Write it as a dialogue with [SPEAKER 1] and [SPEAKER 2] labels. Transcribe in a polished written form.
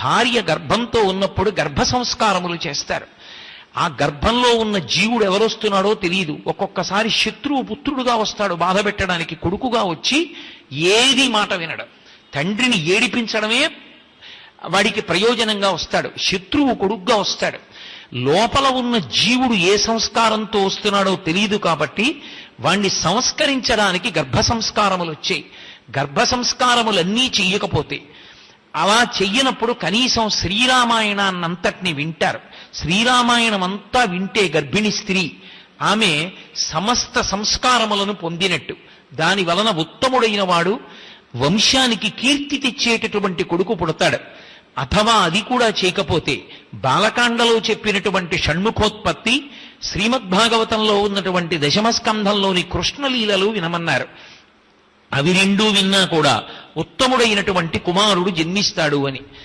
[SPEAKER 1] భార్య గర్భంతో ఉన్నప్పుడు గర్భ సంస్కారములు చేస్తారు. ఆ గర్భంలో ఉన్న జీవుడు ఎవరొస్తున్నాడో తెలియదు. ఒక్కొక్కసారి శత్రువు పుత్రుడుగా వస్తాడు బాధ పెట్టడానికి, కొడుకుగా వచ్చి ఏది మాట వినడు. తండ్రిని ఏడిపించడమే వాడికి ప్రయోజనంగా వస్తాడు. శత్రువు కొడుకుగా వస్తాడు. లోపల ఉన్న జీవుడు ఏ సంస్కారంతో వస్తున్నాడో తెలియదు కాబట్టి వాణ్ణి సంస్కరించడానికి గర్భ సంస్కారములు వచ్చాయి. గర్భ సంస్కారములన్నీ చెయ్యకపోతే, అలా చెయ్యనప్పుడు కనీసం శ్రీరామాయణాన్నంతటిని వింటారు. శ్రీరామాయణం అంతా వింటే గర్భిణి స్త్రీ ఆమె సమస్త సంస్కారములను పొందినట్టు. దాని వలన ఉత్తముడైన వాడు వంశానికి కీర్తి తెచ్చేటటువంటి కొడుకు పుడతాడు. అథవా అది కూడా చేయకపోతే బాలకాండలో చెప్పినటువంటి షణ్ముఖోత్పత్తి, శ్రీమద్భాగవతంలో ఉన్నటువంటి దశమస్కంధంలోని కృష్ణలీలలు వినమన్నారు. అవి రెండూ విన్నా కూడా ఉత్తముడైనటువంటి కుమారుడు జన్మిస్తాడు అని.